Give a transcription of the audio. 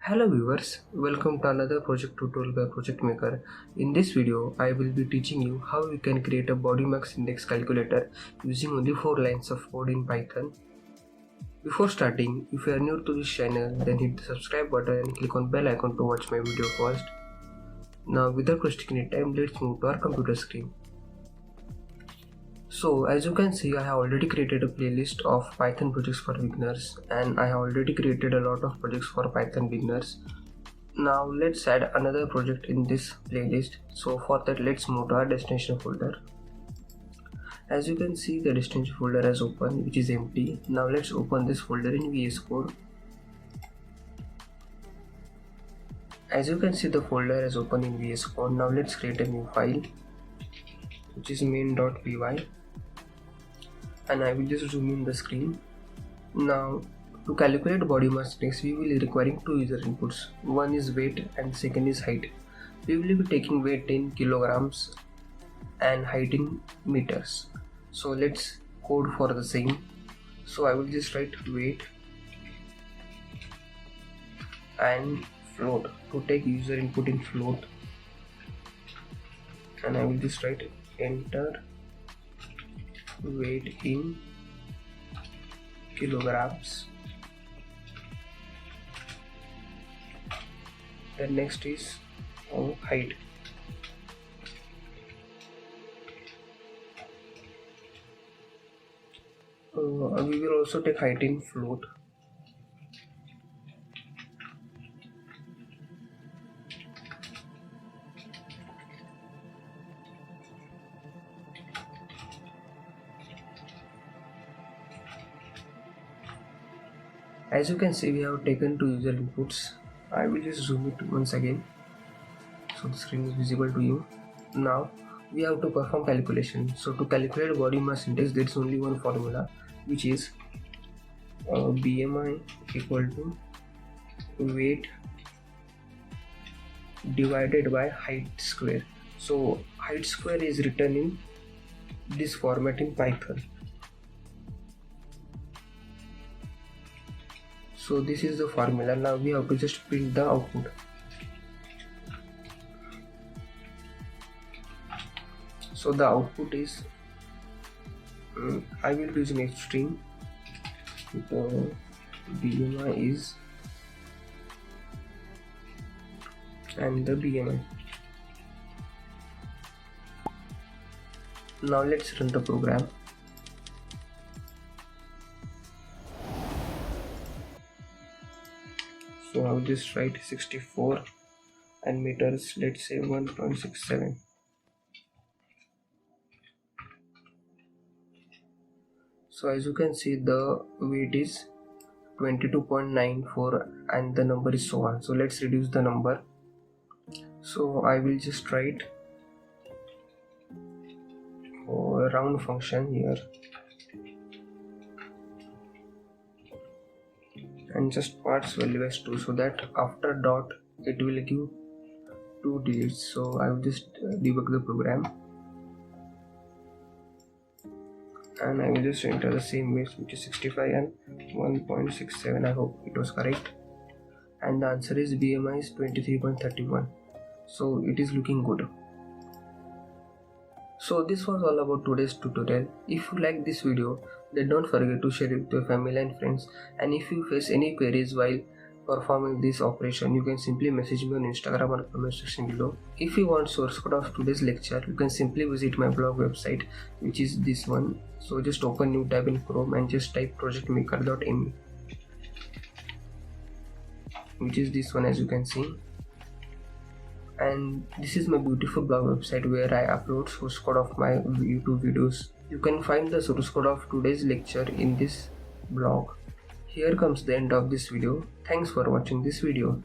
Hello viewers, welcome to another project tutorial by Project Maker. In this video, I will be teaching you how you can create a body mass index calculator using only 4 lines of code in Python. Before starting, if you are new to this channel, then hit the subscribe button and click on bell icon to watch my video first. Now without wasting any time, let's move to our computer screen. So as you can see, I have already created a playlist of Python projects for beginners, and I have already created a lot of projects for Python beginners. Now let's add another project in this playlist. So for that, let's move to our destination folder. As you can see, the destination folder has opened, which is empty. Now let's open this folder in VS Code. As you can see, the folder has opened in VS Code. Now let's create a new file, which is main.py. And I will just zoom in the screen. Now to calculate body mass index, we will be requiring two user inputs. One is weight and second is height. We will be taking weight in kilograms and height in meters. So let's code for the same. So I will just write weight and float to take user input in float, and I will just write enter weight in kilograms. Then next is height. We will also take height in float. As you can see, we have taken two user inputs. I will just zoom it once again so the screen is visible to you. Now we have to perform calculation. So to calculate body mass index, there is only one formula, which is BMI equal to weight divided by height square. So height square is written in this format in Python. So this is the formula. Now we have to just print the output. So the output is I will use an string. The BMI is and the BMI. Now let's run the program. So I will just write 64 and meters, let's say 1.67. So as you can see, the weight is 22.94 and the number is so on. So let's reduce the number. So I will just write a round function here and just parts value as 2, so that after dot it will give 2 digits. So I will just debug the program and I will just enter the same weights, which is 65 and 1.67. I hope it was correct, and the answer is BMI is 23.31. so it is looking good. So this was all about today's tutorial. If you like this video, then don't forget to share it with your family and friends, and if you face any queries while performing this operation, you can simply message me on Instagram or comment section below. If you want source code of today's lecture, you can simply visit my blog website, which is this one. So just open new tab in Chrome and just type projectmaker.me, which is this one, as you can see. And this is my beautiful blog website where I upload source code of my YouTube videos. You can find the source code of today's lecture in this blog. Here comes the end of this video. Thanks for watching this video.